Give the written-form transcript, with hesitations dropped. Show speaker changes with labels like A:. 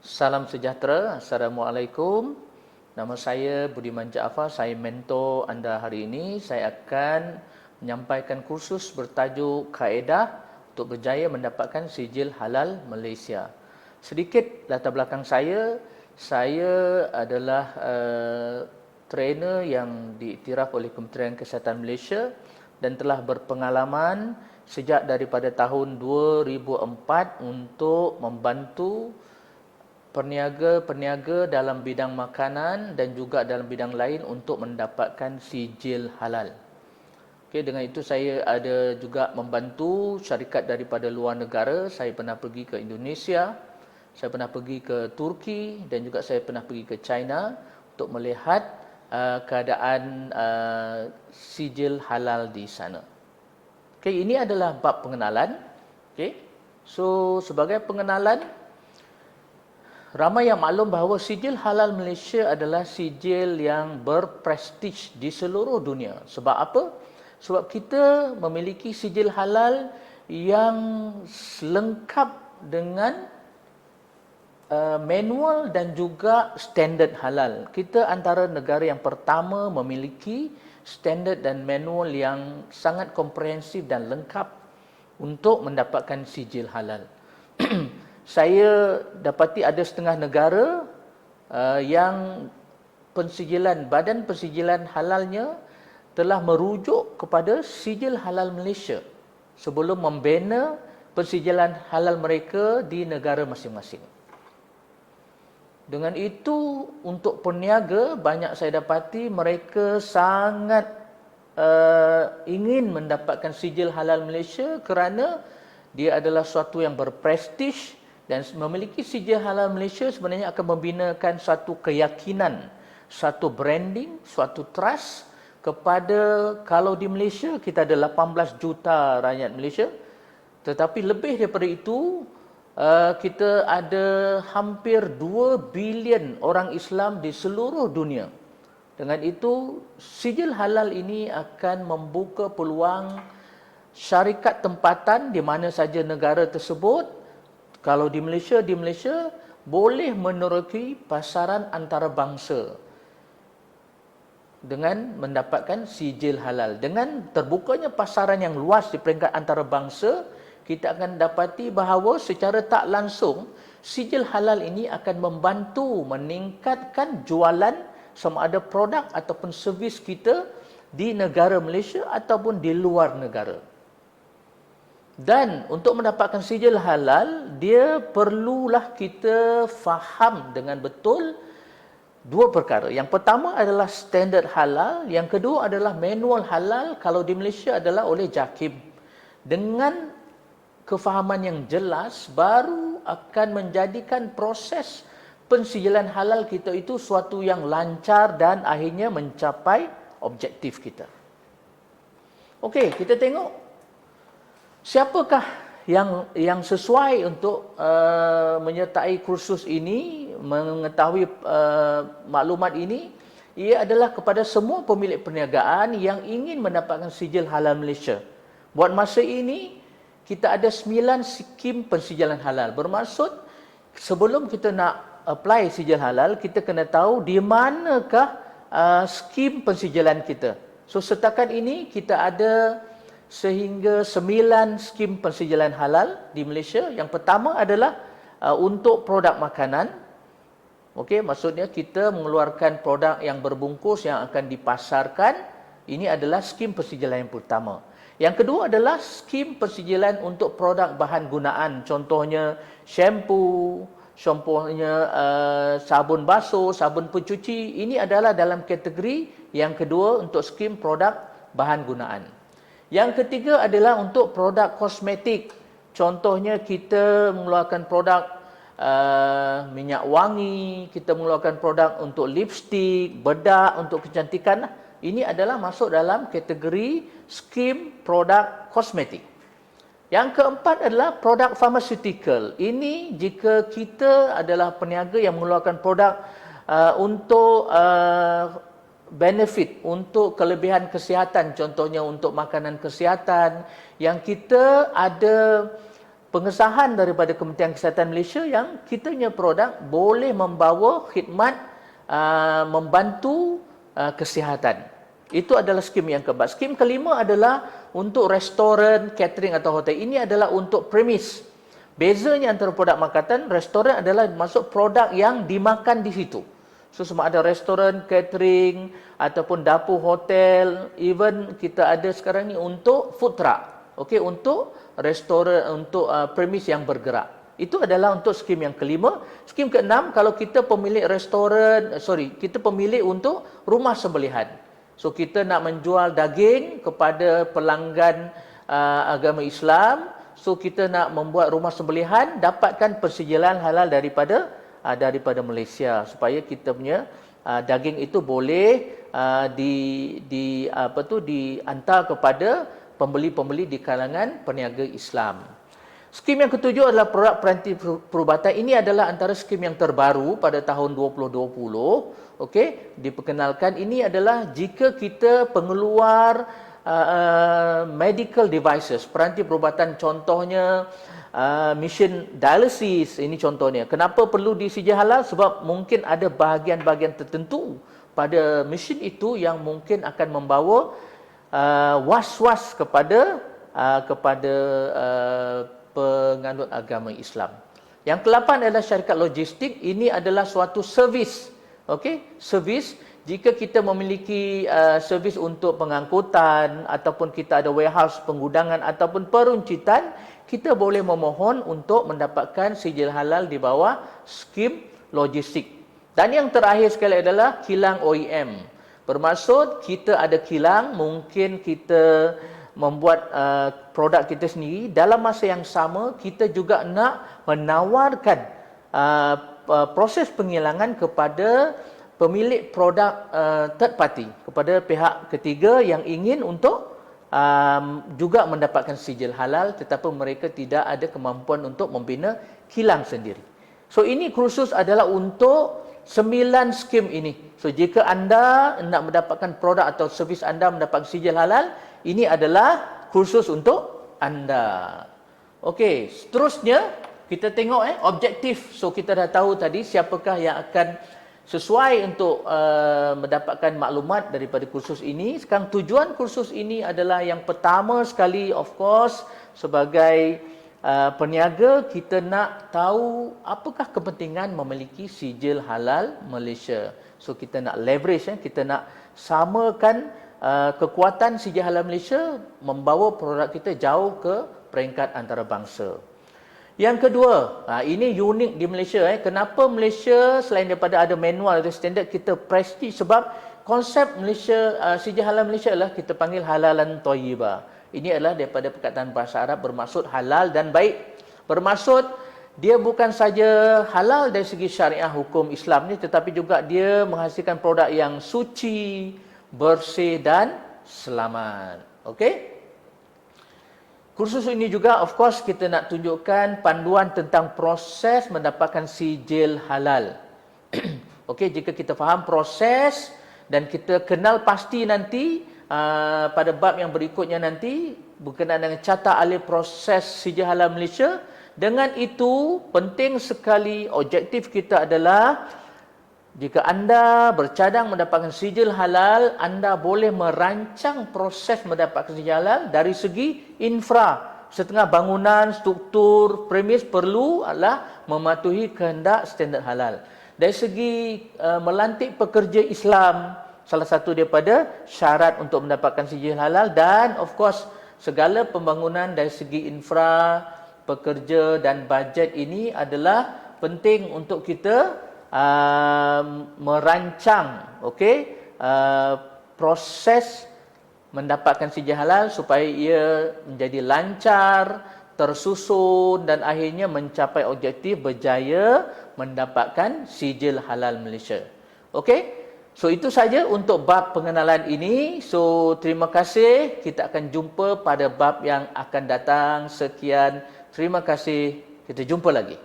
A: Salam sejahtera, Assalamualaikum. Nama saya Budiman Jaafar, saya mentor anda hari ini. Saya akan menyampaikan kursus bertajuk Kaedah untuk berjaya mendapatkan sijil halal Malaysia. Sedikit latar belakang saya adalah trainer yang diiktiraf oleh Kementerian Kesihatan Malaysia dan telah berpengalaman sejak daripada tahun 2004 untuk membantu peniaga-peniaga dalam bidang makanan dan juga dalam bidang lain untuk mendapatkan sijil halal. Okey, dengan itu saya ada juga membantu syarikat daripada luar negara. Saya pernah pergi ke Indonesia, saya pernah pergi ke Turki dan juga saya pernah pergi ke China untuk melihat keadaan sijil halal di sana. Okey, ini adalah bab pengenalan. Okey. So, sebagai pengenalan, ramai yang maklum bahawa sijil halal Malaysia adalah sijil yang berprestij di seluruh dunia. Sebab apa? Sebab kita memiliki sijil halal yang lengkap dengan manual dan juga standard halal. Kita antara negara yang pertama memiliki standard dan manual yang sangat komprehensif dan lengkap untuk mendapatkan sijil halal. Saya dapati ada setengah negara yang badan pensijilan halalnya telah merujuk kepada sijil halal Malaysia sebelum membina pensijilan halal mereka di negara masing-masing. Dengan itu, untuk peniaga, banyak saya dapati mereka sangat ingin mendapatkan sijil halal Malaysia kerana dia adalah suatu yang berprestij. Dan memiliki sijil halal Malaysia sebenarnya akan membinakan suatu keyakinan, suatu branding, suatu trust kepada, kalau di Malaysia kita ada 18 juta rakyat Malaysia, tetapi lebih daripada itu kita ada hampir 2 bilion orang Islam di seluruh dunia. Dengan itu, sijil halal ini akan membuka peluang syarikat tempatan di mana saja negara tersebut. Kalau di Malaysia boleh meneroki pasaran antarabangsa dengan mendapatkan sijil halal. Dengan terbukanya pasaran yang luas di peringkat antarabangsa, kita akan dapati bahawa secara tak langsung sijil halal ini akan membantu meningkatkan jualan sama ada produk ataupun servis kita di negara Malaysia ataupun di luar negara. Dan untuk mendapatkan sijil halal, dia perlulah kita faham dengan betul dua perkara. Yang pertama adalah standard halal, yang kedua adalah manual halal, kalau di Malaysia adalah oleh JAKIM. Dengan kefahaman yang jelas, baru akan menjadikan proses pensijilan halal kita itu suatu yang lancar dan akhirnya mencapai objektif kita. Okey, kita tengok siapakah yang sesuai untuk menyertai kursus ini, mengetahui maklumat ini. Ia adalah kepada semua pemilik perniagaan yang ingin mendapatkan sijil halal Malaysia. Buat masa ini, kita ada 9 skim pensijilan halal. Bermaksud, sebelum kita nak apply sijil halal, kita kena tahu di manakah skim pensijilan kita. So, setakat ini kita ada sehingga 9 skim pensijilan halal di Malaysia. Yang pertama adalah untuk produk makanan. Okey, maksudnya kita mengeluarkan produk yang berbungkus yang akan dipasarkan. Ini adalah skim pensijilan yang pertama. Yang kedua adalah skim pensijilan untuk produk bahan gunaan. Contohnya shampoo, sabun basuh, sabun pencuci. Ini adalah dalam kategori yang kedua untuk skim produk bahan gunaan. Yang ketiga adalah untuk produk kosmetik. Contohnya kita mengeluarkan produk minyak wangi, kita mengeluarkan produk untuk lipstick, bedak untuk kecantikan. Ini adalah masuk dalam kategori skim produk kosmetik. Yang keempat adalah produk pharmaceutical. Ini jika kita adalah peniaga yang mengeluarkan produk untuk benefit, untuk kelebihan kesihatan, contohnya untuk makanan kesihatan, yang kita ada pengesahan daripada Kementerian Kesihatan Malaysia yang kitanya produk boleh membawa khidmat membantu kesihatan. Itu adalah skim yang keempat. Skim kelima adalah untuk restoran, catering atau hotel. Ini adalah untuk premis. Bezanya antara produk makanan, restoran adalah masuk produk yang dimakan di situ. So semua ada restoran, catering ataupun dapur hotel, even kita ada sekarang ni untuk food truck. Okey, untuk restoran, untuk premis yang bergerak. Itu adalah untuk skim yang kelima. Skim keenam, kalau kita pemilik restoran, kita pemilik untuk rumah sembelihan. So kita nak menjual daging kepada pelanggan agama Islam. So kita nak membuat rumah sembelihan, dapatkan persijilan halal daripada Malaysia supaya kita punya daging itu boleh dihantar kepada pembeli-pembeli di kalangan peniaga Islam. Skim yang ketujuh adalah produk peranti perubatan. Ini adalah antara skim yang terbaru pada tahun 2020. Okey, diperkenalkan. Ini adalah jika kita pengeluar medical devices, peranti perubatan, contohnya mesin dialisis, ini contohnya. Kenapa perlu disijil halal? Sebab mungkin ada bahagian-bahagian tertentu pada mesin itu yang mungkin akan membawa was-was kepada penganut agama Islam. Yang ke-8 adalah syarikat logistik. Ini adalah suatu servis. Okey, servis. Jika kita memiliki servis untuk pengangkutan ataupun kita ada warehouse, penggudangan ataupun peruncitan, kita boleh memohon untuk mendapatkan sijil halal di bawah skim logistik. Dan yang terakhir sekali adalah kilang OEM. Bermaksud kita ada kilang, mungkin kita membuat produk kita sendiri. Dalam masa yang sama, kita juga nak menawarkan proses penghilangan kepada pemilik produk third party, kepada pihak ketiga yang ingin untuk juga mendapatkan sijil halal tetapi mereka tidak ada kemampuan untuk membina kilang sendiri. So ini khusus adalah untuk 9 skim ini. So jika anda nak mendapatkan produk atau servis anda mendapat sijil halal, ini adalah khusus untuk anda. Okey, seterusnya kita tengok objektif. So kita dah tahu tadi siapakah yang akan sesuai untuk mendapatkan maklumat daripada kursus ini. Sekarang tujuan kursus ini adalah yang pertama sekali, of course, sebagai peniaga, kita nak tahu apakah kepentingan memiliki sijil halal Malaysia. So kita nak leverage, kita nak samakan kekuatan sijil halal Malaysia membawa produk kita jauh ke peringkat antarabangsa. Yang kedua, ini unik di Malaysia. Kenapa Malaysia selain daripada ada manual, ada standard, kita prestige? Sebab konsep Malaysia, sijil halal Malaysia adalah kita panggil halalan thayyibah. Ini adalah daripada perkataan bahasa Arab bermaksud halal dan baik. Bermaksud dia bukan saja halal dari segi syariah hukum Islam ni, tetapi juga dia menghasilkan produk yang suci, bersih dan selamat. Okey? Kursus ini juga of course kita nak tunjukkan panduan tentang proses mendapatkan sijil halal. Okey, jika kita faham proses dan kita kenal pasti nanti pada bab yang berikutnya nanti berkenaan dengan carta alih proses sijil halal Malaysia. Dengan itu penting sekali, objektif kita adalah jika anda bercadang mendapatkan sijil halal, anda boleh merancang proses mendapatkan sijil halal dari segi infra. Setengah bangunan, struktur, premis perlu adalah mematuhi kehendak standard halal. Dari segi melantik pekerja Islam, salah satu daripada syarat untuk mendapatkan sijil halal, dan of course segala pembangunan dari segi infra, pekerja dan bajet ini adalah penting untuk kita merancang proses mendapatkan sijil halal supaya ia menjadi lancar, tersusun dan akhirnya mencapai objektif berjaya mendapatkan sijil halal Malaysia. Okey? So itu saja untuk bab pengenalan ini. So terima kasih. Kita akan jumpa pada bab yang akan datang. Sekian. Terima kasih. Kita jumpa lagi.